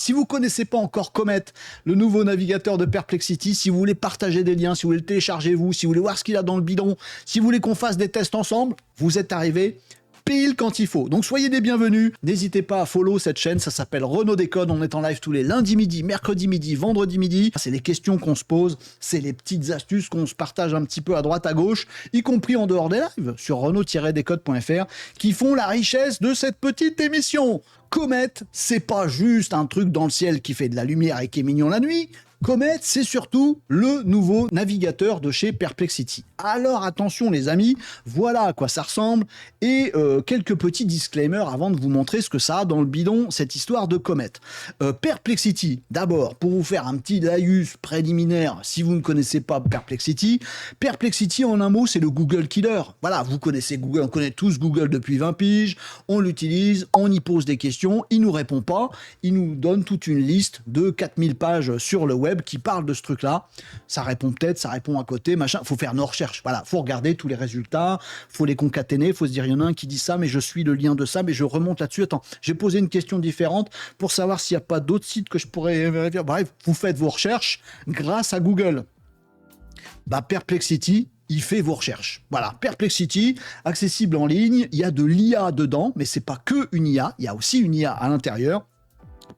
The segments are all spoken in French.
Si vous ne connaissez pas encore Comet, le nouveau navigateur de Perplexity, si vous voulez partager des liens, si vous voulez le télécharger vous, si vous voulez voir ce qu'il a dans le bidon, si vous voulez qu'on fasse des tests ensemble, vous êtes arrivé pile quand il faut. Donc soyez les bienvenus. N'hésitez pas à follow cette chaîne, ça s'appelle Renaud Décode. On est en live tous les lundis midi, mercredi midi, vendredi midi. C'est les questions qu'on se pose, c'est les petites astuces qu'on se partage un petit peu à droite à gauche, y compris en dehors des lives sur renaud-décode.fr, qui font la richesse de cette petite émission. Comet, c'est pas juste un truc dans le ciel qui fait de la lumière et qui est mignon la nuit. Comet, c'est surtout le nouveau navigateur de chez Perplexity. Alors attention les amis, voilà à quoi ça ressemble et quelques petits disclaimers avant de vous montrer ce que ça a dans le bidon, cette histoire de Comet. Perplexity, d'abord, pour vous faire un petit laïus préliminaire, si vous ne connaissez pas Perplexity, Perplexity en un mot, c'est le Google Killer. Voilà, vous connaissez Google, on connaît tous Google depuis 20 piges, on l'utilise, on y pose des questions, il nous répond pas, il nous donne toute une liste de 4000 pages sur le web qui parle de ce truc-là. Ça répond peut-être, ça répond à côté, machin. Faut faire nos recherches. Voilà, faut regarder tous les résultats, faut les concaténer, faut se dire, il y en a un qui dit ça, mais je suis le lien de ça, mais je remonte là-dessus. Attends, j'ai posé une question différente pour savoir s'il n'y a pas d'autres sites que je pourrais vérifier. Bref, vous faites vos recherches grâce à Google. Bah, Perplexity, il fait vos recherches. Voilà, Perplexity, accessible en ligne, il y a de l'IA dedans, mais c'est pas que une IA, il y a aussi une IA à l'intérieur.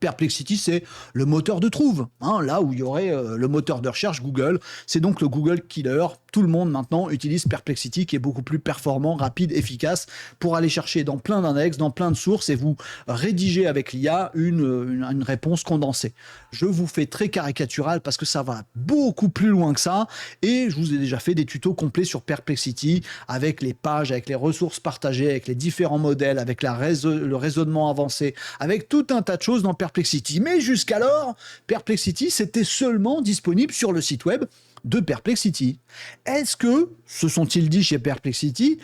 Perplexity, c'est le moteur de trouve, hein, là où il y aurait le moteur de recherche Google. C'est donc le Google Killer. Tout le monde maintenant utilise Perplexity, qui est beaucoup plus performant, rapide, efficace, pour aller chercher dans plein d'index, dans plein de sources, et vous rédiger avec l'IA une réponse condensée. Je vous fais très caricatural parce que ça va beaucoup plus loin que ça, et je vous ai déjà fait des tutos complets sur Perplexity, avec les pages, avec les ressources partagées, avec les différents modèles, avec le raisonnement avancé, avec tout un tas de choses dans Perplexity. Mais jusqu'alors, Perplexity, c'était seulement disponible sur le site web de Perplexity. Est-ce que, se sont-ils dit chez Perplexity,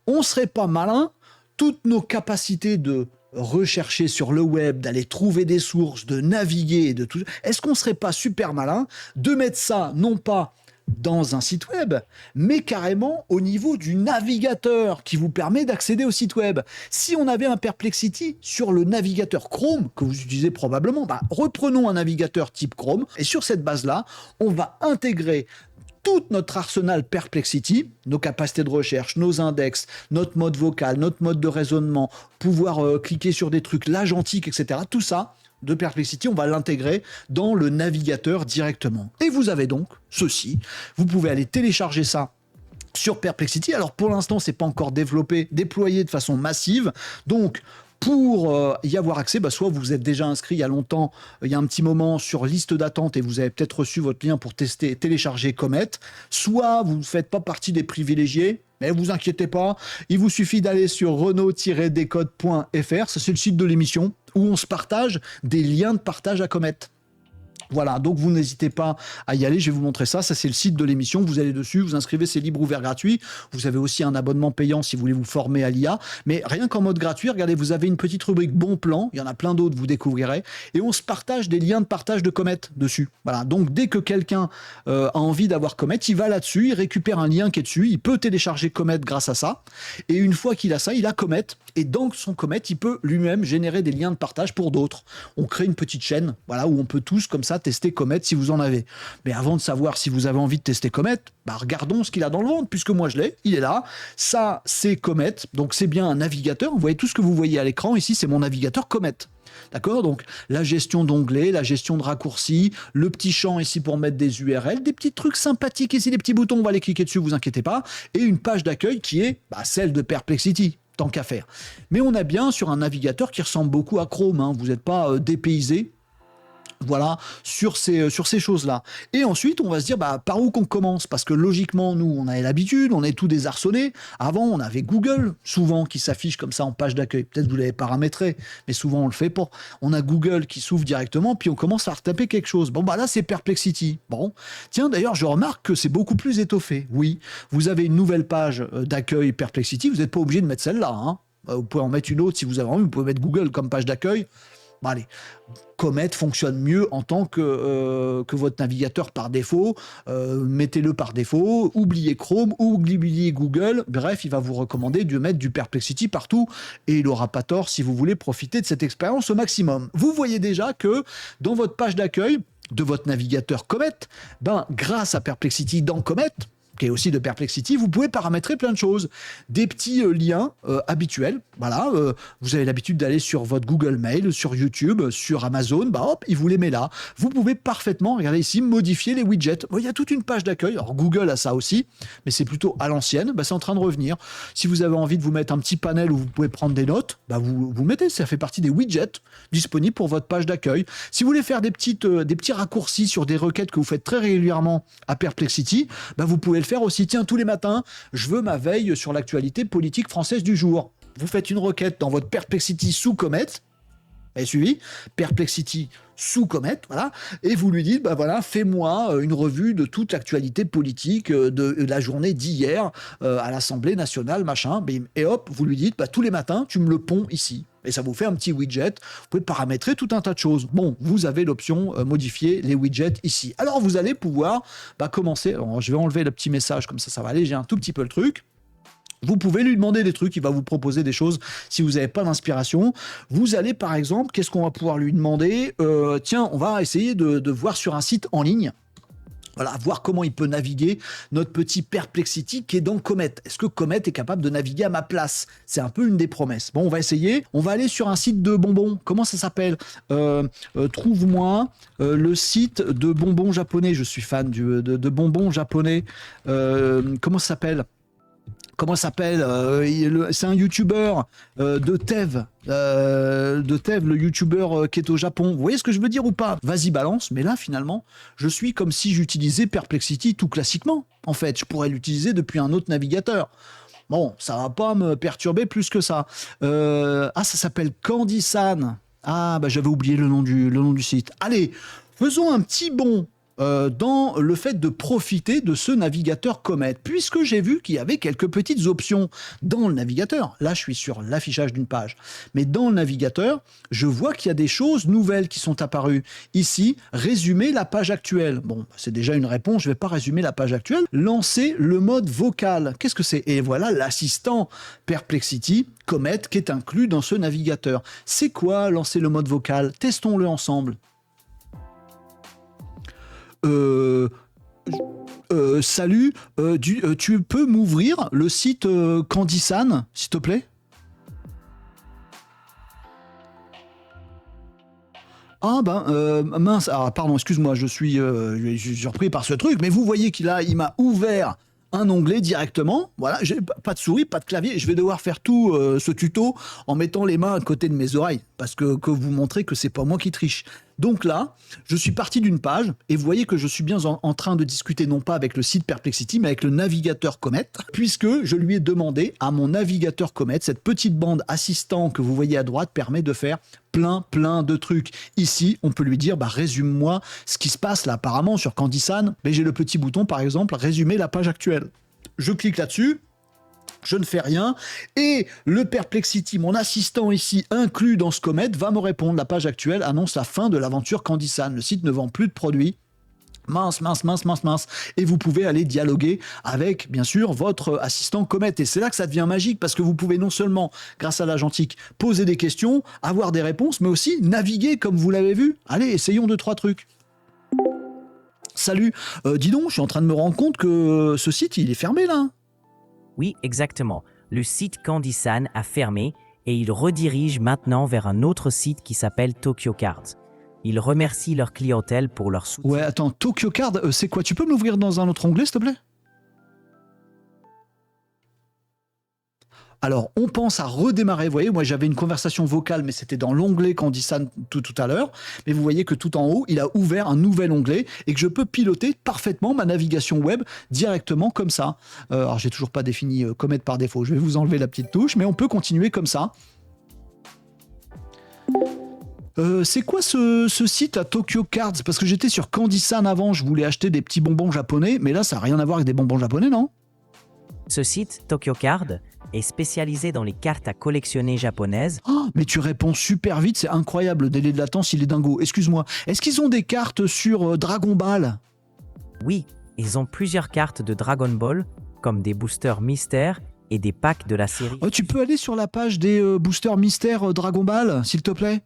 on serait pas malin, toutes nos capacités de rechercher sur le web, d'aller trouver des sources, de naviguer, de tout, est-ce qu'on serait pas super malin de mettre ça, non pas dans un site web, mais carrément au niveau du navigateur qui vous permet d'accéder au site web. Si on avait un Perplexity sur le navigateur Chrome, que vous utilisez probablement, bah, reprenons un navigateur type Chrome, et sur cette base-là, on va intégrer tout notre arsenal Perplexity, nos capacités de recherche, nos index, notre mode vocal, notre mode de raisonnement, pouvoir cliquer sur des trucs, l'agentique, etc. Tout ça, de Perplexity, on va l'intégrer dans le navigateur directement. Et vous avez donc ceci. Vous pouvez aller télécharger ça sur Perplexity. Alors pour l'instant, c'est pas encore déployé de façon massive. Donc pour y avoir accès, bah, soit vous êtes déjà inscrit il y a longtemps, il y a un petit moment sur liste d'attente et vous avez peut-être reçu votre lien pour télécharger Comet, soit vous ne faites pas partie des privilégiés. Mais vous inquiétez pas, il vous suffit d'aller sur renaud-décode.fr, ça c'est le site de l'émission, où on se partage des liens de partage à Comet. Voilà, donc vous n'hésitez pas à y aller, je vais vous montrer ça, ça c'est le site de l'émission, vous allez dessus, vous inscrivez, c'est libre, ouvert, gratuit, vous avez aussi un abonnement payant si vous voulez vous former à l'IA, mais rien qu'en mode gratuit, regardez, vous avez une petite rubrique bon plan, il y en a plein d'autres, vous découvrirez, et on se partage des liens de partage de Comet dessus. Voilà, donc dès que quelqu'un a envie d'avoir Comet, il va là-dessus, il récupère un lien qui est dessus, il peut télécharger Comet grâce à ça, et une fois qu'il a ça, il a Comet, et dans son Comet, il peut lui-même générer des liens de partage pour d'autres. On crée une petite chaîne, voilà, où on peut tous, comme ça, tester Comet si vous en avez. Mais avant de savoir si vous avez envie de tester Comet, bah regardons ce qu'il a dans le ventre, puisque moi je l'ai, il est là. Ça, c'est Comet, donc c'est bien un navigateur. Vous voyez tout ce que vous voyez à l'écran ici, c'est mon navigateur Comet. D'accord? Donc la gestion d'onglets, la gestion de raccourcis, le petit champ ici pour mettre des URL, des petits trucs sympathiques ici, des petits boutons, on va les cliquer dessus, vous inquiétez pas, et une page d'accueil qui est celle de Perplexity. Tant qu'à faire. Mais on est bien sur un navigateur qui ressemble beaucoup à Chrome, hein. Vous n'êtes pas dépaysé. Voilà, sur ces choses-là. Et ensuite, on va se dire, par où qu'on commence? Parce que logiquement, nous, on avait l'habitude, on est tout désarçonné. Avant, on avait Google, souvent, qui s'affiche comme ça en page d'accueil. Peut-être que vous l'avez paramétré, mais souvent, on le fait pas. On a Google qui s'ouvre directement, puis on commence à retaper quelque chose. Bon, là, c'est Perplexity. Bon. Tiens, d'ailleurs, je remarque que c'est beaucoup plus étoffé. Oui, vous avez une nouvelle page d'accueil Perplexity, vous n'êtes pas obligé de mettre celle-là, hein. Vous pouvez en mettre une autre si vous avez envie, vous pouvez mettre Google comme page d'accueil. Bon, allez, Comet fonctionne mieux en tant que votre navigateur par défaut. Mettez-le par défaut, oubliez Chrome, oubliez Google. Bref, il va vous recommander de mettre du Perplexity partout et il n'aura pas tort si vous voulez profiter de cette expérience au maximum. Vous voyez déjà que dans votre page d'accueil de votre navigateur Comet, ben, grâce à Perplexity dans Comet, qui est aussi de Perplexity, vous pouvez paramétrer plein de choses. Des petits liens habituels. Voilà, vous avez l'habitude d'aller sur votre Google Mail, sur YouTube, sur Amazon, bah hop, il vous les met là. Vous pouvez parfaitement, regardez ici, modifier les widgets. Bon, il y a toute une page d'accueil. Alors Google a ça aussi, mais c'est plutôt à l'ancienne. Bah, c'est en train de revenir. Si vous avez envie de vous mettre un petit panel où vous pouvez prendre des notes, bah, vous mettez, ça fait partie des widgets disponibles pour votre page d'accueil. Si vous voulez faire des petits raccourcis sur des requêtes que vous faites très régulièrement à Perplexity, bah, vous pouvez le faire aussi. Tiens, tous les matins, je veux ma veille sur l'actualité politique française du jour. Vous faites une requête dans votre Perplexity sous Comet, vous avez suivi, Perplexity sous Comet, voilà, et vous lui dites, bah voilà, fais-moi une revue de toute l'actualité politique de la journée d'hier à l'Assemblée nationale, machin, bim, et hop, vous lui dites, bah tous les matins, tu me le ponds ici. Et ça vous fait un petit widget. Vous pouvez paramétrer tout un tas de choses. Bon, vous avez l'option modifier les widgets ici. Alors, vous allez pouvoir commencer. Alors, je vais enlever le petit message, comme ça va alléger un tout petit peu le truc. Vous pouvez lui demander des trucs, il va vous proposer des choses si vous n'avez pas d'inspiration. Vous allez, par exemple, qu'est-ce qu'on va pouvoir lui demander tiens, on va essayer de voir sur un site en ligne. Voilà, voir comment il peut naviguer notre petit Perplexity qui est dans Comet. Est-ce que Comet est capable de naviguer à ma place? C'est un peu une des promesses. Bon, on va essayer. On va aller sur un site de bonbons. Comment ça s'appelle? Trouve-moi le site de bonbons japonais. Je suis fan de bonbons japonais. Comment ça s'appelle? C'est un youtubeur de Tev, le youtubeur qui est au Japon. Vous voyez ce que je veux dire ou pas? Vas-y, balance. Mais là, finalement, je suis comme si j'utilisais Perplexity tout classiquement. En fait, je pourrais l'utiliser depuis un autre navigateur. Bon, ça va pas me perturber plus que ça. Ça s'appelle Candy-san. Ah, bah j'avais oublié le nom du site. Allez, faisons un petit bond dans le fait de profiter de ce navigateur Comet, puisque j'ai vu qu'il y avait quelques petites options dans le navigateur. Là, je suis sur l'affichage d'une page. Mais dans le navigateur, je vois qu'il y a des choses nouvelles qui sont apparues. Ici, résumer la page actuelle. Bon, c'est déjà une réponse, je ne vais pas résumer la page actuelle. Lancer le mode vocal. Qu'est-ce que c'est? Et voilà l'assistant Perplexity Comet qui est inclus dans ce navigateur. C'est quoi lancer le mode vocal? Testons-le ensemble. Salut, tu peux m'ouvrir le site Candy-san, s'il te plaît? Ah mince, pardon, excuse-moi, je suis surpris par ce truc, mais vous voyez qu'il m'a ouvert un onglet directement, voilà, j'ai pas de souris, pas de clavier, je vais devoir faire tout ce tuto en mettant les mains à côté de mes oreilles, parce que vous montrez que c'est pas moi qui triche. Donc là, je suis parti d'une page, et vous voyez que je suis bien en train de discuter non pas avec le site Perplexity, mais avec le navigateur Comet, puisque je lui ai demandé à mon navigateur Comet, cette petite bande assistant que vous voyez à droite permet de faire plein de trucs. Ici, on peut lui dire, résume-moi ce qui se passe là apparemment sur Candy-san, mais j'ai le petit bouton par exemple, résumer la page actuelle. Je clique là-dessus, je ne fais rien, et le Perplexity, mon assistant ici, inclus dans ce Comet, va me répondre, la page actuelle annonce la fin de l'aventure Candy-san, le site ne vend plus de produits. Mince. Et vous pouvez aller dialoguer avec, bien sûr, votre assistant Comet. Et c'est là que ça devient magique, parce que vous pouvez non seulement, grâce à l'agentique, poser des questions, avoir des réponses, mais aussi naviguer, comme vous l'avez vu. Allez, essayons 2-3 trucs. Salut, dis donc, je suis en train de me rendre compte que ce site, il est fermé, là. Oui, exactement. Le site Candy-san a fermé et il redirige maintenant vers un autre site qui s'appelle Tokyo Cards. Ils remercient leur clientèle pour leur soutien. Ouais, attends, Tokyo Card, c'est quoi? Tu peux m'ouvrir dans un autre onglet, s'il te plaît? Alors, on pense à redémarrer. Vous voyez, moi, j'avais une conversation vocale, mais c'était dans l'onglet Candy-san tout à l'heure. Mais vous voyez que tout en haut, il a ouvert un nouvel onglet et que je peux piloter parfaitement ma navigation web directement comme ça. Alors, j'ai toujours pas défini Comet par défaut. Je vais vous enlever la petite touche, mais on peut continuer comme ça. C'est quoi ce site à Tokyo Cards? Parce que j'étais sur Candy-san avant, je voulais acheter des petits bonbons japonais, mais là, ça n'a rien à voir avec des bonbons japonais, non? Ce site, Tokyo Card, est spécialisé dans les cartes à collectionner japonaises. Oh, mais tu réponds super vite, c'est incroyable, le délai de latence, il est dingo. Excuse-moi, est-ce qu'ils ont des cartes sur Dragon Ball? Oui, ils ont plusieurs cartes de Dragon Ball, comme des boosters mystères et des packs de la série. Oh, tu peux aller sur la page des boosters mystères Dragon Ball, s'il te plaît?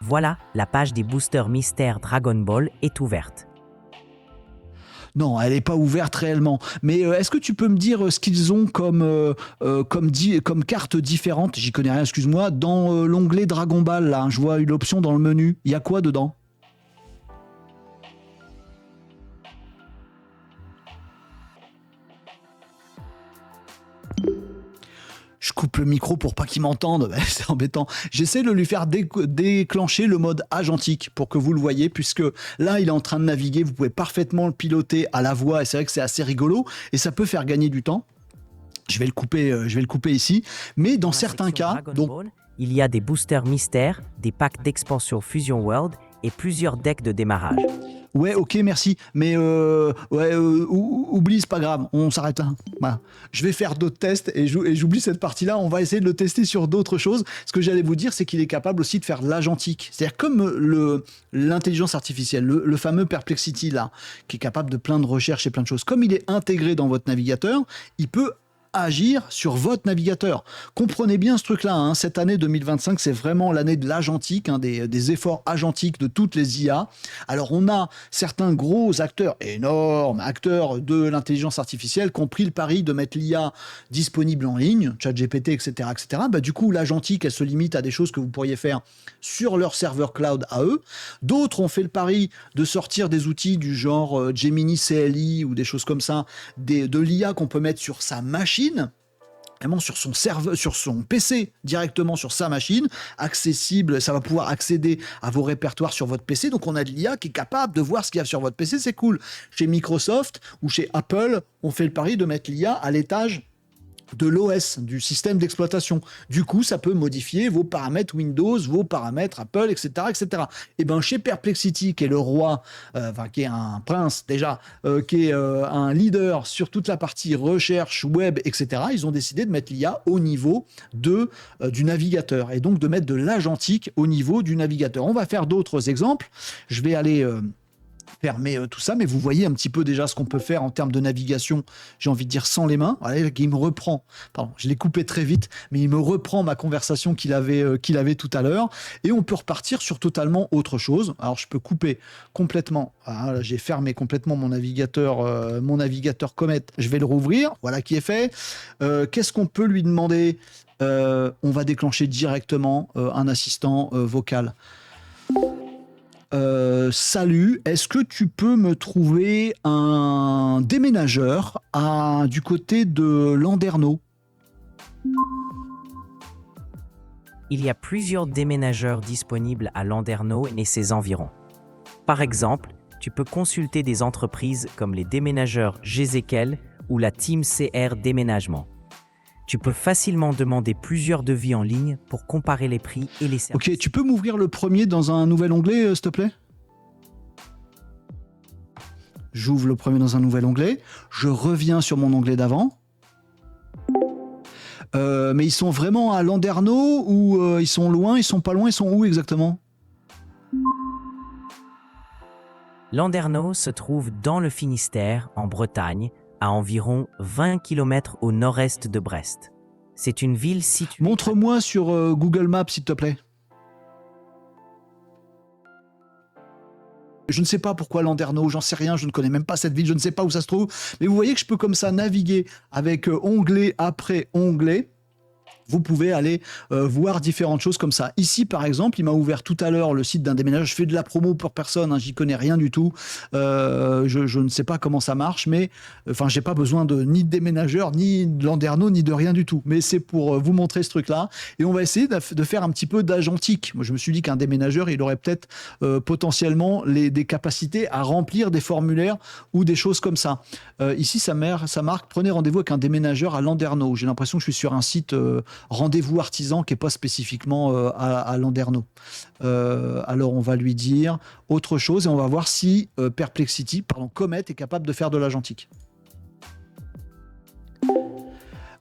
Voilà, la page des boosters mystères Dragon Ball est ouverte. Non, elle n'est pas ouverte réellement. Mais est-ce que tu peux me dire ce qu'ils ont comme cartes différentes, j'y connais rien, excuse-moi, dans l'onglet Dragon Ball, là, je vois une option dans le menu. Il y a quoi dedans? Je coupe le micro pour pas qu'il m'entende, c'est embêtant. J'essaie de lui faire déclencher le mode agentique pour que vous le voyez, puisque là il est en train de naviguer, vous pouvez parfaitement le piloter à la voix et c'est vrai que c'est assez rigolo et ça peut faire gagner du temps. Je vais le couper ici, mais dans certains cas, il y a des boosters mystères, des packs d'expansion Fusion World et plusieurs decks de démarrage. Ouais, ok, merci. Mais oublie, c'est pas grave, on s'arrête là. Voilà. Je vais faire d'autres tests et j'oublie cette partie-là. On va essayer de le tester sur d'autres choses. Ce que j'allais vous dire, c'est qu'il est capable aussi de faire de l'agentique. C'est-à-dire comme l'intelligence artificielle, le fameux Perplexity là, qui est capable de plein de recherches et plein de choses. Comme il est intégré dans votre navigateur, il peut agir sur votre navigateur. Comprenez bien ce truc-là, hein. Cette année 2025, c'est vraiment l'année de l'agentique, hein, des efforts agentiques de toutes les IA. Alors on a certains gros acteurs, énormes acteurs de l'intelligence artificielle qui ont pris le pari de mettre l'IA disponible en ligne, ChatGPT, etc., etc. Bah, du coup, l'agentique, elle se limite à des choses que vous pourriez faire sur leur serveur cloud à eux. D'autres ont fait le pari de sortir des outils du genre Gemini CLI ou des choses comme ça, de l'IA qu'on peut mettre sur sa machine, vraiment sur son serveur, sur son PC, directement sur sa machine, accessible, ça va pouvoir accéder à vos répertoires sur votre PC. Donc on a de l'IA qui est capable de voir ce qu'il y a sur votre PC, c'est cool. Chez Microsoft ou chez Apple, on fait le pari de mettre l'IA à l'étage de l'OS, du système d'exploitation. Du coup, ça peut modifier vos paramètres Windows, vos paramètres Apple, etc., etc. Et bien, chez Perplexity, qui est le roi, qui est un prince déjà, qui est un leader sur toute la partie recherche, web, etc., ils ont décidé de mettre l'IA au niveau du navigateur et donc de mettre de l'agentique au niveau du navigateur. On va faire d'autres exemples. Je vais aller fermer tout ça, mais vous voyez un petit peu déjà ce qu'on peut faire en termes de navigation, j'ai envie de dire sans les mains. Voilà, il me reprend, pardon, je l'ai coupé très vite, mais il me reprend ma conversation qu'il avait tout à l'heure, et on peut repartir sur totalement autre chose. Alors je peux couper complètement, voilà, j'ai fermé complètement mon navigateur Comet, je vais le rouvrir, voilà qui est fait. Qu'est-ce qu'on peut lui demander? On va déclencher directement un assistant vocal. Salut, est-ce que tu peux me trouver un déménageur du côté de Landerneau? Il y a plusieurs déménageurs disponibles à Landerneau et ses environs. Par exemple, tu peux consulter des entreprises comme les déménageurs Gézékel ou la Team CR Déménagement. Tu peux facilement demander plusieurs devis en ligne pour comparer les prix et les services. Ok, tu peux m'ouvrir le premier dans un nouvel onglet, s'il te plaît? J'ouvre le premier dans un nouvel onglet. Je reviens sur mon onglet d'avant. Mais ils sont vraiment à Landerneau ou ils sont loin, ils sont pas loin, ils sont où exactement? Landerneau se trouve dans le Finistère, en Bretagne, à environ 20 km au nord-est de Brest. C'est une ville située... Montre-moi sur Google Maps, s'il te plaît. Je ne sais pas pourquoi Landerneau, j'en sais rien, je ne connais même pas cette ville, je ne sais pas où ça se trouve. Mais vous voyez que je peux comme ça naviguer avec onglet après onglet. Vous pouvez aller voir différentes choses comme ça. Ici, par exemple, il m'a ouvert tout à l'heure le site d'un déménageur. Je fais de la promo pour personne, hein, j'y connais rien du tout. Je ne sais pas comment ça marche, mais enfin, j'ai pas besoin ni de déménageur, ni de Landerneau, ni de rien du tout. Mais c'est pour vous montrer ce truc-là. Et on va essayer de faire un petit peu d'agentique. Moi, je me suis dit qu'un déménageur, il aurait peut-être potentiellement des capacités à remplir des formulaires ou des choses comme ça. Ici, ça marque, prenez rendez-vous avec un déménageur à Landerneau. J'ai l'impression que je suis sur un site rendez-vous artisan qui n'est pas spécifiquement à Landerneau. Alors on va lui dire autre chose et on va voir si Comet est capable de faire de l'agentique.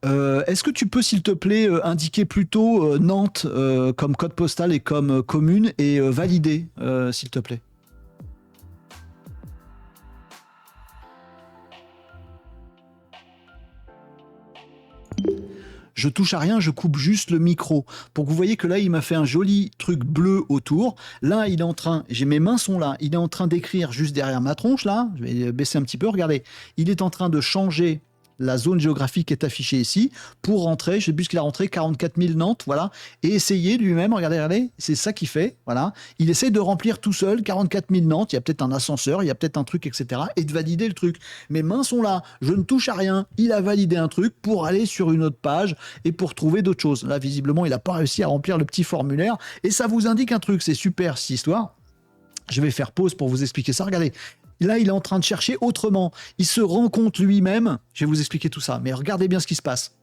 Est-ce que tu peux, s'il te plaît, indiquer plutôt Nantes comme code postal et comme commune et valider, s'il te plaît? Je touche à rien, je coupe juste le micro. Pour que vous voyez que là, il m'a fait un joli truc bleu autour. Là, il est en train, mes mains sont là, il est en train d'écrire juste derrière ma tronche, là. Je vais baisser un petit peu, regardez. Il est en train de changer la zone géographique est affichée ici pour rentrer, je sais plus ce qu'il a rentré, 44 000 Nantes, voilà, et essayer lui-même, regardez, c'est ça qu'il fait, voilà, il essaie de remplir tout seul 44 000 Nantes, il y a peut-être un ascenseur, il y a peut-être un truc, etc., et de valider le truc. Mes mains sont là, je ne touche à rien, il a validé un truc pour aller sur une autre page et pour trouver d'autres choses. Là, visiblement, il n'a pas réussi à remplir le petit formulaire, et ça vous indique un truc, c'est super cette histoire. Je vais faire pause pour vous expliquer ça, regardez. Là, il est en train de chercher autrement. Il se rend compte lui-même, je vais vous expliquer tout ça, mais regardez bien ce qui se passe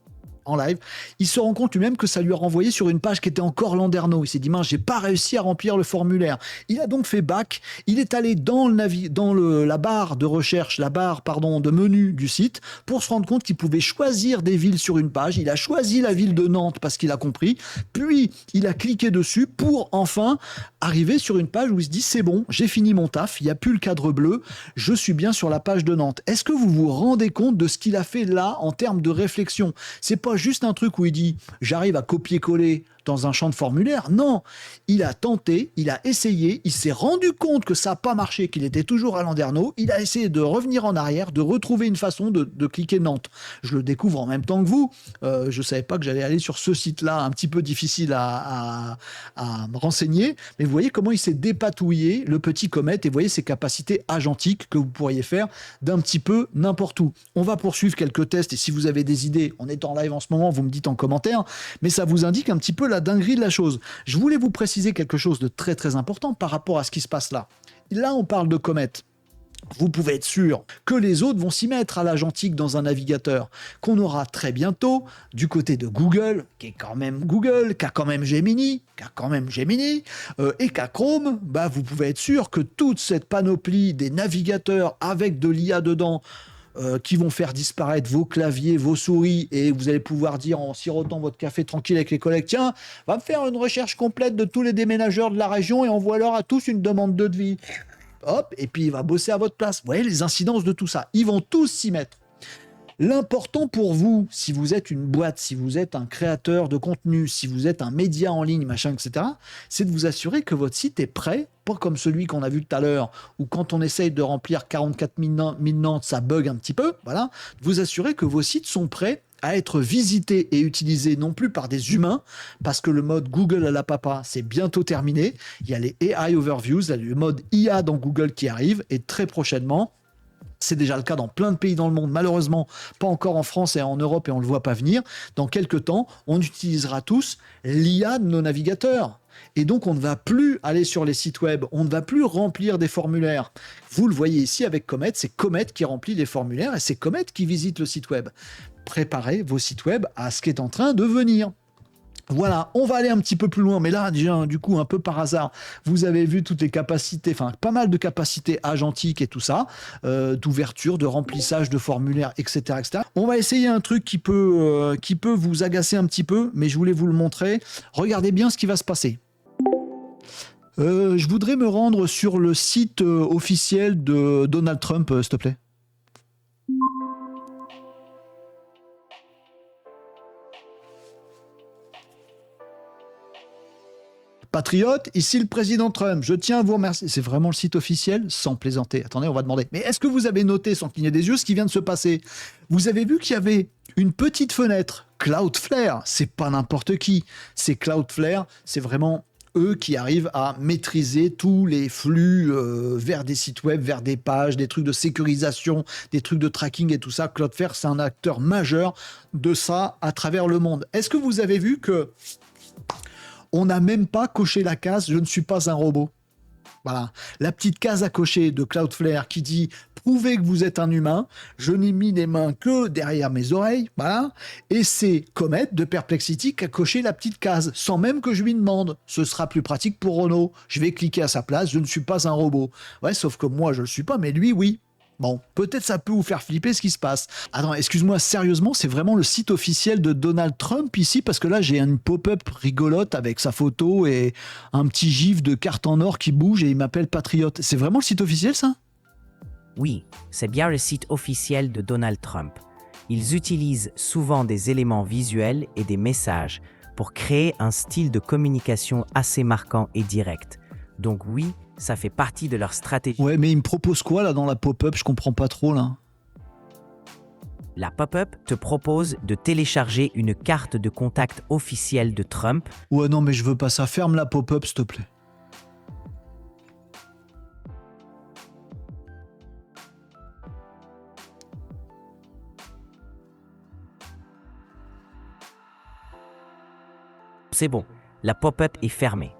en live. Il se rend compte lui-même que ça lui a renvoyé sur une page qui était encore Landerneau. Il s'est dit, mince, j'ai pas réussi à remplir le formulaire. Il a donc fait back. Il est allé dans la barre de recherche, de menu du site pour se rendre compte qu'il pouvait choisir des villes sur une page. Il a choisi la ville de Nantes parce qu'il a compris. Puis, il a cliqué dessus pour enfin arriver sur une page où il se dit, c'est bon, j'ai fini mon taf. Il n'y a plus le cadre bleu. Je suis bien sur la page de Nantes. Est-ce que vous vous rendez compte de ce qu'il a fait là en termes de réflexion? C'est pas juste un truc où il dit j'arrive à copier-coller dans un champ de formulaire. Non, il a tenté, il a essayé, il s'est rendu compte que ça n'a pas marché, qu'il était toujours à Landerneau. Il a essayé de revenir en arrière, de retrouver une façon de cliquer Nantes. Je le découvre en même temps que vous. Je ne savais pas que j'allais aller sur ce site-là, un petit peu difficile à me renseigner. Mais vous voyez comment il s'est dépatouillé, le petit Comet, et vous voyez ses capacités agentiques que vous pourriez faire d'un petit peu n'importe où. On va poursuivre quelques tests, et si vous avez des idées, on est en live en ce moment, vous me dites en commentaire, mais ça vous indique un petit peu la dinguerie de la chose. Je voulais vous préciser quelque chose de très très important par rapport à ce qui se passe là. Là, on parle de Comet. Vous pouvez être sûr que les autres vont s'y mettre à l'agentique dans un navigateur, qu'on aura très bientôt du côté de Google, qui est quand même Google, qui a quand même Gemini, et qu'à Chrome, vous pouvez être sûr que toute cette panoplie des navigateurs avec de l'IA dedans, qui vont faire disparaître vos claviers, vos souris, et vous allez pouvoir dire en sirotant votre café tranquille avec les collègues, tiens, va me faire une recherche complète de tous les déménageurs de la région et envoie-leur à tous une demande de devis. Hop, et puis il va bosser à votre place. Vous voyez les incidences de tout ça. Ils vont tous s'y mettre. L'important pour vous, si vous êtes une boîte, si vous êtes un créateur de contenu, si vous êtes un média en ligne, machin, etc., c'est de vous assurer que votre site est prêt, pas comme celui qu'on a vu tout à l'heure, où quand on essaye de remplir 44 000 Nantes, ça bug un petit peu, voilà. Vous assurer que vos sites sont prêts à être visités et utilisés non plus par des humains, parce que le mode Google à la papa, c'est bientôt terminé. Il y a les AI Overviews, le mode IA dans Google qui arrive, et très prochainement, c'est déjà le cas dans plein de pays dans le monde, malheureusement pas encore en France et en Europe, et on ne le voit pas venir. Dans quelques temps, on utilisera tous l'IA de nos navigateurs. Et donc, on ne va plus aller sur les sites web, on ne va plus remplir des formulaires. Vous le voyez ici avec Comet, c'est Comet qui remplit les formulaires et c'est Comet qui visite le site web. Préparez vos sites web à ce qui est en train de venir. Voilà, on va aller un petit peu plus loin, mais là, déjà, du coup, un peu par hasard, vous avez vu toutes les capacités, enfin, pas mal de capacités agentiques et tout ça, d'ouverture, de remplissage de formulaires, etc., etc. On va essayer un truc qui peut vous agacer un petit peu, mais je voulais vous le montrer. Regardez bien ce qui va se passer. Je voudrais me rendre sur le site officiel de Donald Trump, s'il te plaît. Patriote, ici le président Trump, je tiens à vous remercier. C'est vraiment le site officiel, sans plaisanter. Attendez, on va demander. Mais est-ce que vous avez noté, sans cligner des yeux, ce qui vient de se passer? Vous avez vu qu'il y avait une petite fenêtre, Cloudflare, c'est pas n'importe qui. C'est Cloudflare, c'est vraiment eux qui arrivent à maîtriser tous les flux vers des sites web, vers des pages, des trucs de sécurisation, des trucs de tracking et tout ça. Cloudflare, c'est un acteur majeur de ça à travers le monde. Est-ce que vous avez vu que on n'a même pas coché la case « Je ne suis pas un robot ». Voilà, la petite case à cocher de Cloudflare qui dit prouvez que vous êtes un humain. Je n'ai mis les mains que derrière mes oreilles, voilà. Et c'est Comet de Perplexity qui a coché la petite case sans même que je lui demande. Ce sera plus pratique pour Renaud. Je vais cliquer à sa place. Je ne suis pas un robot. Ouais, sauf que moi je le suis pas, mais lui oui. Bon, peut-être ça peut vous faire flipper ce qui se passe. Attends, excuse-moi, sérieusement, c'est vraiment le site officiel de Donald Trump ici, parce que là, j'ai une pop-up rigolote avec sa photo et un petit gif de carte en or qui bouge et il m'appelle Patriote. C'est vraiment le site officiel, ça? Oui, c'est bien le site officiel de Donald Trump. Ils utilisent souvent des éléments visuels et des messages pour créer un style de communication assez marquant et direct. Donc oui, ça fait partie de leur stratégie. Ouais, mais il me propose quoi, là, dans la pop-up? Je comprends pas trop, là. La pop-up te propose de télécharger une carte de contact officielle de Trump. Ouais, non, mais je veux pas ça. Ferme la pop-up, s'il te plaît. C'est bon, la pop-up est fermée.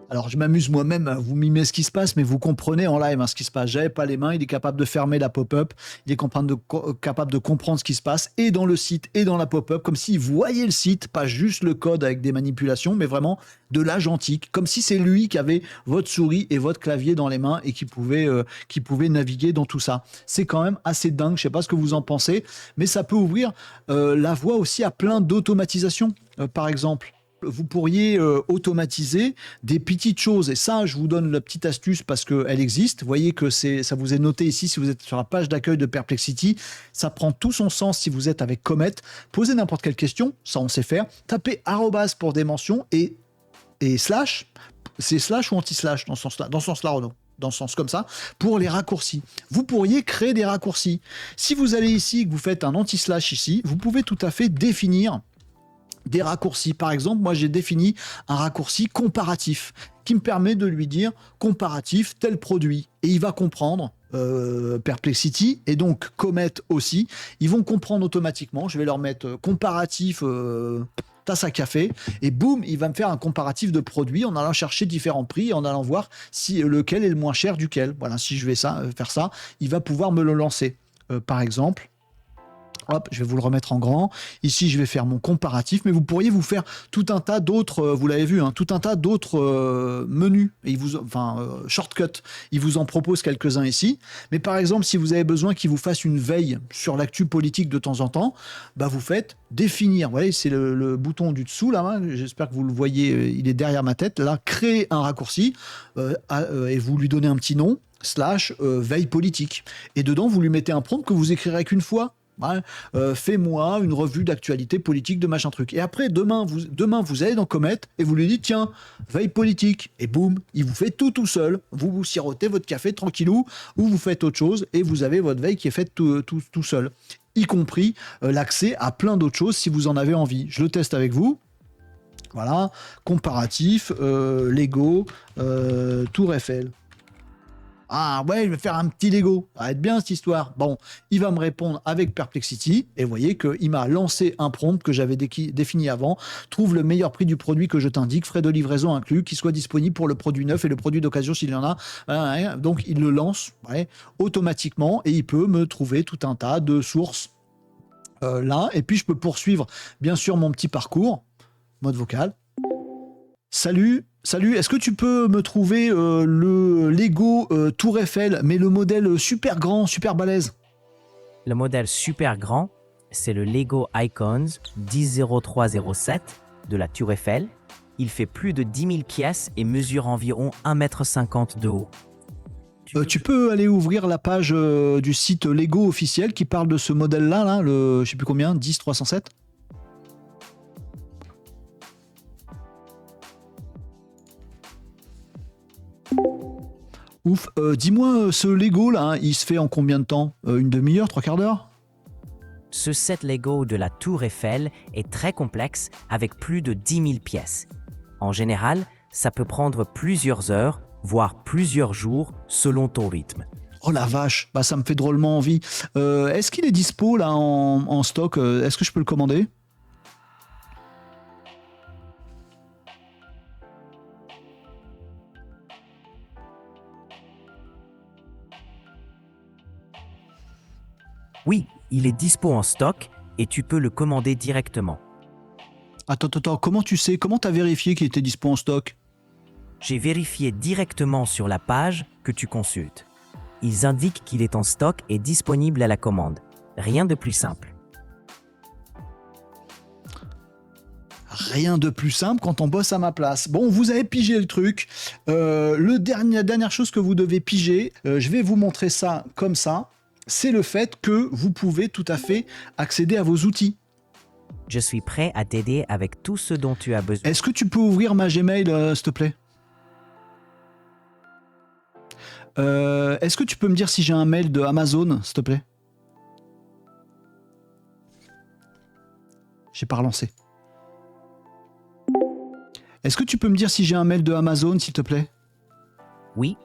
Alors, je m'amuse moi-même à vous mimer ce qui se passe, mais vous comprenez en live ce qui se passe. J'avais pas les mains, il est capable de fermer la pop-up, il est capable de comprendre ce qui se passe, et dans le site, et dans la pop-up, comme s'il voyait le site, pas juste le code avec des manipulations, mais vraiment de l'agentique, comme si c'est lui qui avait votre souris et votre clavier dans les mains et qui pouvait naviguer dans tout ça. C'est quand même assez dingue, je sais pas ce que vous en pensez, mais ça peut ouvrir la voie aussi à plein d'automatisation, par exemple. Vous pourriez automatiser des petites choses. Et ça, je vous donne la petite astuce parce qu'elle existe. Vous voyez que ça vous est noté ici si vous êtes sur la page d'accueil de Perplexity. Ça prend tout son sens si vous êtes avec Comet. Posez n'importe quelle question, ça on sait faire. Tapez arrobas pour des mentions et slash. C'est slash ou anti-slash dans ce sens-là? Dans ce sens-là, Renaud. Dans ce sens comme ça, pour les raccourcis. Vous pourriez créer des raccourcis. Si vous allez ici et que vous faites un anti-slash ici, vous pouvez tout à fait définir des raccourcis. Par exemple, moi j'ai défini un raccourci comparatif qui me permet de lui dire comparatif tel produit et il va comprendre. Perplexity et donc Comet aussi, ils vont comprendre automatiquement. Je vais leur mettre comparatif tasse à café et boum, il va me faire un comparatif de produits en allant chercher différents prix et en allant voir si lequel est le moins cher duquel. Voilà, si je vais faire ça, il va pouvoir me le lancer. Par exemple. Hop, je vais vous le remettre en grand. Ici, je vais faire mon comparatif, mais vous pourriez vous faire tout un tas d'autres, vous l'avez vu, tout un tas d'autres menus, et shortcuts. Il vous en propose quelques-uns ici. Mais par exemple, si vous avez besoin qu'il vous fasse une veille sur l'actu politique de temps en temps, bah vous faites définir. Vous voyez, c'est le bouton du dessous, là. J'espère que vous le voyez, il est derrière ma tête. Là, créer un raccourci, et vous lui donnez un petit nom, / veille politique. Et dedans, vous lui mettez un prompt que vous écrirez qu'une fois. Ouais, fais-moi une revue d'actualité politique de machin truc. Et après, demain, vous allez dans Comet et vous lui dites, tiens, veille politique. Et boum, il vous fait tout seul. Vous sirotez votre café tranquillou ou vous faites autre chose et vous avez votre veille qui est faite tout seul. Y compris l'accès à plein d'autres choses si vous en avez envie. Je le teste avec vous. Voilà, comparatif, Lego, Tour Eiffel. Ah ouais, je vais faire un petit Lego. Ça va être bien cette histoire. Bon, il va me répondre avec Perplexity. Et vous voyez qu'il m'a lancé un prompt que j'avais défini avant. Trouve le meilleur prix du produit que je t'indique, frais de livraison inclus, qui soit disponible pour le produit neuf et le produit d'occasion s'il y en a. Donc il le lance automatiquement et il peut me trouver tout un tas de sources là. Et puis je peux poursuivre bien sûr mon petit parcours. Mode vocal. Salut, est-ce que tu peux me trouver le Lego Tour Eiffel, mais le modèle super grand, super balèze? Le modèle super grand, c'est le Lego Icons 100307 de la Tour Eiffel. Il fait plus de 10 000 pièces et mesure environ 1,50 m de haut. Tu peux aller ouvrir la page du site Lego officiel qui parle de ce modèle-là, là, le je sais plus combien, 10307. Ouf, dis-moi, ce Lego là, il se fait en combien de temps? Une demi-heure, 3/4 d'heure? Ce set Lego de la Tour Eiffel est très complexe avec plus de 10 000 pièces. En général, ça peut prendre plusieurs heures, voire plusieurs jours, selon ton rythme. Oh la vache, bah ça me fait drôlement envie. Est-ce qu'il est dispo là en stock? Est-ce que je peux le commander? Oui, il est dispo en stock et tu peux le commander directement. Attends, comment tu sais? Comment t'as vérifié qu'il était dispo en stock? J'ai vérifié directement sur la page que tu consultes. Ils indiquent qu'il est en stock et disponible à la commande. Rien de plus simple. Rien de plus simple quand on bosse à ma place. Bon, vous avez pigé le truc. La dernière chose que vous devez piger, je vais vous montrer ça comme ça, c'est le fait que vous pouvez tout à fait accéder à vos outils. Je suis prêt à t'aider avec tout ce dont tu as besoin. Est-ce que tu peux ouvrir ma Gmail, s'il te plaît? Est-ce que tu peux me dire si j'ai un mail de Amazon, s'il te plaît? J'ai pas relancé. Est-ce que tu peux me dire si j'ai un mail de Amazon, s'il te plaît? Oui,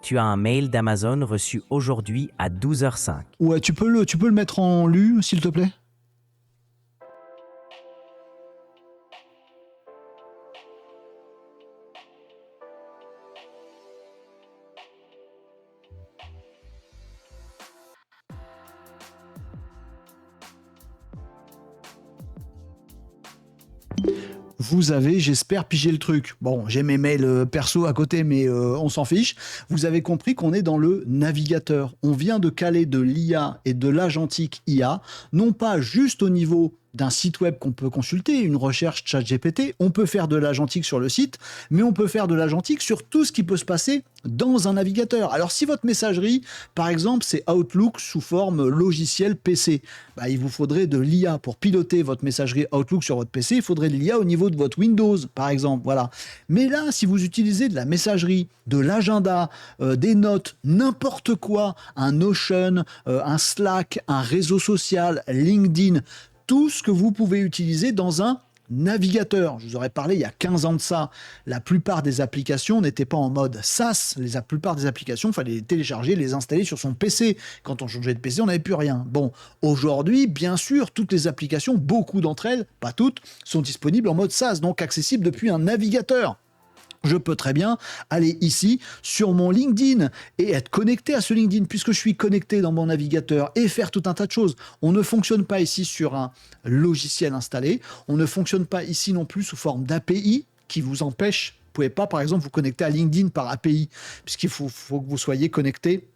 tu as un mail d'Amazon reçu aujourd'hui à 12h05. Ouais, tu peux le mettre en lu, s'il te plaît? Vous avez, j'espère, pigé le truc. Bon, j'ai mes mails perso à côté, mais on s'en fiche. Vous avez compris qu'on est dans le navigateur. On vient de caler de l'IA et de l'agentique IA, non pas juste au niveau d'un site web qu'on peut consulter, une recherche ChatGPT, on peut faire de l'agentique sur le site, mais on peut faire de l'agentique sur tout ce qui peut se passer dans un navigateur. Alors si votre messagerie, par exemple, c'est Outlook sous forme logiciel PC, bah, il vous faudrait de l'IA pour piloter votre messagerie Outlook sur votre PC, il faudrait de l'IA au niveau de votre Windows, par exemple. Voilà. Mais là, si vous utilisez de la messagerie, de l'agenda, des notes, n'importe quoi, un Notion, un Slack, un réseau social, LinkedIn, tout ce que vous pouvez utiliser dans un navigateur. Je vous aurais parlé il y a 15 ans de ça. La plupart des applications n'étaient pas en mode SaaS. La plupart des applications, il fallait les télécharger, les installer sur son PC. Quand on changeait de PC, on n'avait plus rien. Bon, aujourd'hui, bien sûr, toutes les applications, beaucoup d'entre elles, pas toutes, sont disponibles en mode SaaS, donc accessibles depuis un navigateur. Je peux très bien aller ici sur mon LinkedIn et être connecté à ce LinkedIn puisque je suis connecté dans mon navigateur et faire tout un tas de choses. On ne fonctionne pas ici sur un logiciel installé. On ne fonctionne pas ici non plus sous forme d'API qui vous empêche. Vous ne pouvez pas, par exemple, vous connecter à LinkedIn par API puisqu'il faut que vous soyez connecté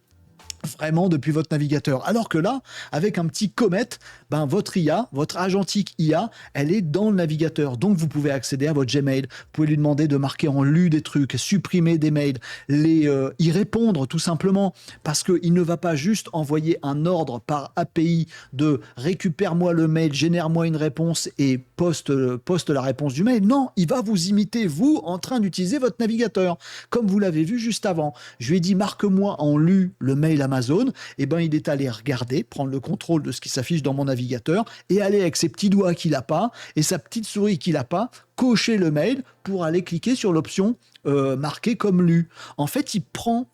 vraiment depuis votre navigateur. Alors que là, avec un petit Comet, ben votre IA, votre agentique IA, elle est dans le navigateur. Donc vous pouvez accéder à votre Gmail, vous pouvez lui demander de marquer en lu des trucs, supprimer des mails, y répondre tout simplement, parce qu'il ne va pas juste envoyer un ordre par API de récupère-moi le mail, génère-moi une réponse et poste la réponse du mail. Non, il va vous imiter, vous, en train d'utiliser votre navigateur, comme vous l'avez vu juste avant. Je lui ai dit marque-moi en lu le mail Amazon, et ben il est allé regarder, prendre le contrôle de ce qui s'affiche dans mon navigateur et aller avec ses petits doigts qu'il n'a pas et sa petite souris qu'il n'a pas, cocher le mail pour aller cliquer sur l'option marquée comme lu. En fait, il prend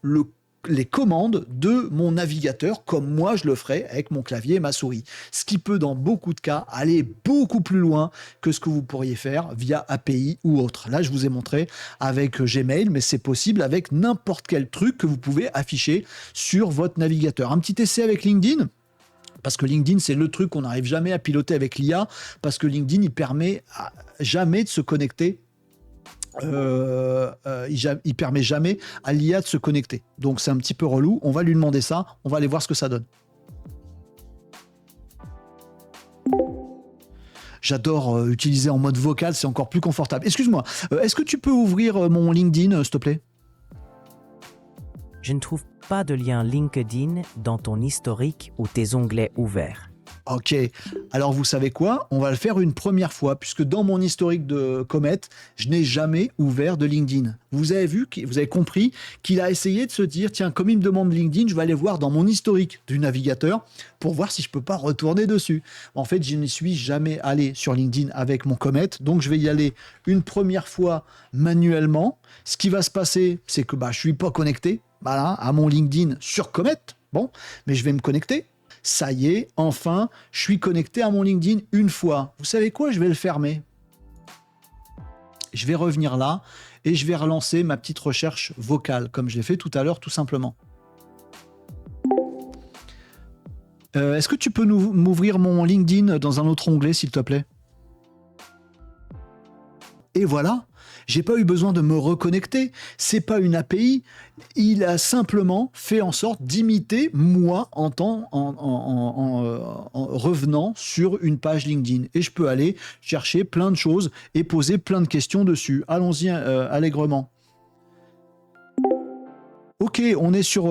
les commandes de mon navigateur comme moi je le ferais avec mon clavier et ma souris. Ce qui peut dans beaucoup de cas aller beaucoup plus loin que ce que vous pourriez faire via API ou autre. Là, je vous ai montré avec Gmail, mais c'est possible avec n'importe quel truc que vous pouvez afficher sur votre navigateur. Un petit essai avec LinkedIn. Parce que LinkedIn, c'est le truc qu'on n'arrive jamais à piloter avec l'IA, parce que LinkedIn, il permet jamais de se connecter. Il permet jamais à l'IA de se connecter. Donc c'est un petit peu relou. On va lui demander ça. On va aller voir ce que ça donne. J'adore utiliser en mode vocal. C'est encore plus confortable. Excuse-moi. Est-ce que tu peux ouvrir mon LinkedIn, s'il te plaît? Je ne trouve pas de lien LinkedIn dans ton historique ou tes onglets ouverts. Ok, alors vous savez quoi? On va le faire une première fois, puisque dans mon historique de Comet, je n'ai jamais ouvert de LinkedIn. Vous avez vu, vous avez compris qu'il a essayé de se dire, tiens, comme il me demande LinkedIn, je vais aller voir dans mon historique du navigateur pour voir si je peux pas retourner dessus. En fait, je n'y suis jamais allé sur LinkedIn avec mon Comet, donc je vais y aller une première fois manuellement. Ce qui va se passer, c'est que je suis pas connecté, voilà, à mon LinkedIn sur Comet. Bon, mais je vais me connecter. Ça y est, enfin, je suis connecté à mon LinkedIn une fois. Vous savez quoi? Je vais le fermer. Je vais revenir là et je vais relancer ma petite recherche vocale, comme je l'ai fait tout à l'heure, tout simplement. Est-ce que tu peux m'ouvrir mon LinkedIn dans un autre onglet, s'il te plaît? Et voilà, j'ai pas eu besoin de me reconnecter. C'est pas une API. Il a simplement fait en sorte d'imiter moi en revenant sur une page LinkedIn. Et je peux aller chercher plein de choses et poser plein de questions dessus. Allons-y allègrement. Ok, on est sur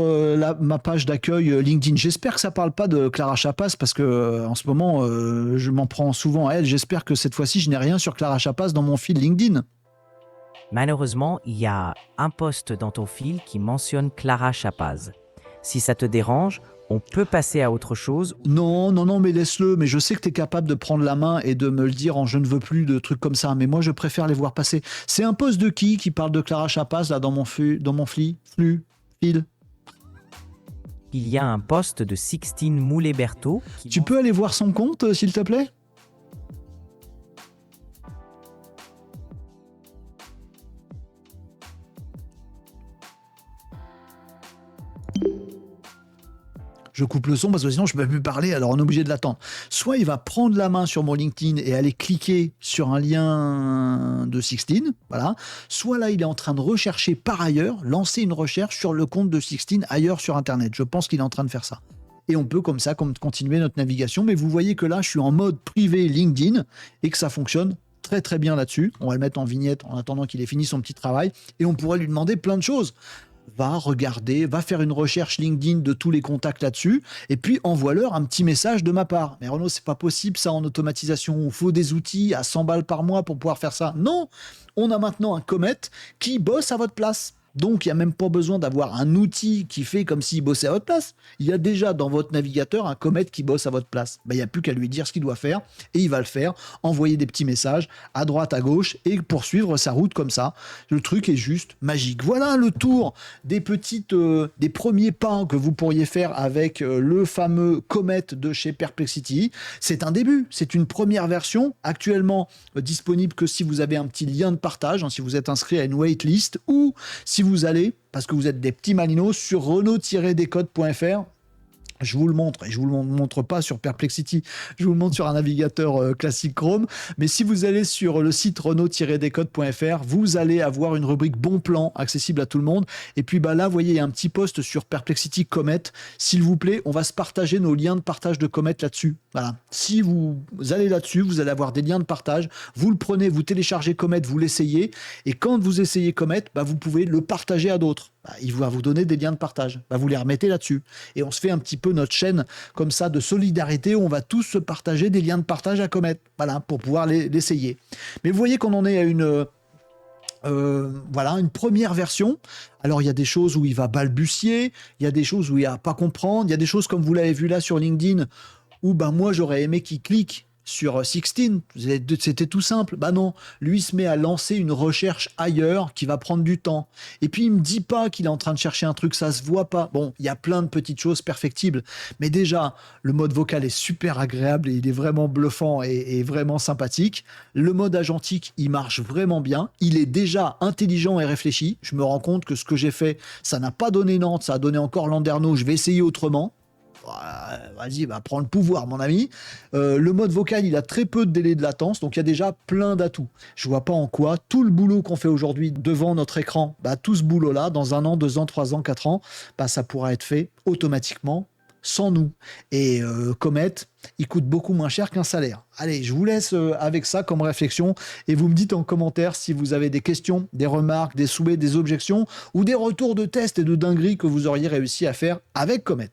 ma page d'accueil LinkedIn. J'espère que ça parle pas de Clara Chapas parce que en ce moment, je m'en prends souvent à elle. J'espère que cette fois-ci, je n'ai rien sur Clara Chapas dans mon fil LinkedIn. Malheureusement, il y a un post dans ton fil qui mentionne Clara Chapaz. Si ça te dérange, on peut passer à autre chose. Non, mais laisse-le. Mais je sais que tu es capable de prendre la main et de me le dire en je ne veux plus de trucs comme ça. Mais moi, je préfère les voir passer. C'est un post de qui parle de Clara Chapas là dans mon fil. Il y a un post de Sixtine Moulet-Berthaud. Tu peux aller voir son compte, s'il te plaît? Je coupe le son parce que sinon je ne peux plus parler, alors on est obligé de l'attendre. Soit il va prendre la main sur mon LinkedIn et aller cliquer sur un lien de Sixtine, voilà. Soit là il est en train de rechercher par ailleurs, lancer une recherche sur le compte de Sixtine ailleurs sur Internet. Je pense qu'il est en train de faire ça. Et on peut comme ça continuer notre navigation, mais vous voyez que là je suis en mode privé LinkedIn et que ça fonctionne très très bien là-dessus. On va le mettre en vignette en attendant qu'il ait fini son petit travail et on pourrait lui demander plein de choses. Va regarder, va faire une recherche LinkedIn de tous les contacts là-dessus, et puis envoie-leur un petit message de ma part. Mais Renaud, c'est pas possible ça en automatisation. Il faut des outils à 100 balles par mois pour pouvoir faire ça. Non, on a maintenant un Comet qui bosse à votre place. Donc, il n'y a même pas besoin d'avoir un outil qui fait comme s'il bossait à votre place. Il y a déjà dans votre navigateur un Comet qui bosse à votre place. Ben, il n'y a plus qu'à lui dire ce qu'il doit faire et il va le faire. Envoyer des petits messages à droite, à gauche et poursuivre sa route comme ça. Le truc est juste magique. Voilà le tour des premiers pas que vous pourriez faire avec le fameux Comet de chez Perplexity. C'est un début. C'est une première version actuellement disponible que si vous avez un petit lien de partage, si vous êtes inscrit à une waitlist ou si vous allez, parce que vous êtes des petits malinos, sur renaud-décode.fr. Je vous le montre, et je vous le montre pas sur Perplexity, je vous le montre sur un navigateur classique Chrome, mais si vous allez sur le site renaud-décode.fr, vous allez avoir une rubrique bon plan accessible à tout le monde, et puis là, vous voyez, il y a un petit post sur Perplexity Comet, s'il vous plaît, on va se partager nos liens de partage de Comet là-dessus, voilà. Si vous allez là-dessus, vous allez avoir des liens de partage, vous le prenez, vous téléchargez Comet, vous l'essayez, et quand vous essayez Comet, vous pouvez le partager à d'autres. Il va vous donner des liens de partage. Vous les remettez là-dessus. Et on se fait un petit peu notre chaîne comme ça de solidarité où on va tous se partager des liens de partage à Comet. Voilà, pour pouvoir l'essayer. Mais vous voyez qu'on en est à une première version. Alors, il y a des choses où il va balbutier, il y a des choses où il va pas comprendre, il y a des choses comme vous l'avez vu là sur LinkedIn où moi, j'aurais aimé qu'il clique sur Sixtine, c'était tout simple. Non, lui il se met à lancer une recherche ailleurs qui va prendre du temps. Et puis il me dit pas qu'il est en train de chercher un truc, ça se voit pas. Bon, il y a plein de petites choses perfectibles, mais déjà le mode vocal est super agréable et il est vraiment bluffant et vraiment sympathique. Le mode agentique, il marche vraiment bien. Il est déjà intelligent et réfléchi. Je me rends compte que ce que j'ai fait, ça n'a pas donné Nantes, ça a donné encore Landerneau. Je vais essayer autrement. Vas-y, prends le pouvoir, mon ami. Le mode vocal, il a très peu de délai de latence, donc il y a déjà plein d'atouts. Je vois pas en quoi tout le boulot qu'on fait aujourd'hui devant notre écran, tout ce boulot-là, dans 1 an, 2 ans, 3 ans, 4 ans, ça pourra être fait automatiquement sans nous. Et Comet, il coûte beaucoup moins cher qu'un salaire. Allez, je vous laisse avec ça comme réflexion et vous me dites en commentaire si vous avez des questions, des remarques, des souhaits, des objections ou des retours de tests et de dingueries que vous auriez réussi à faire avec Comet.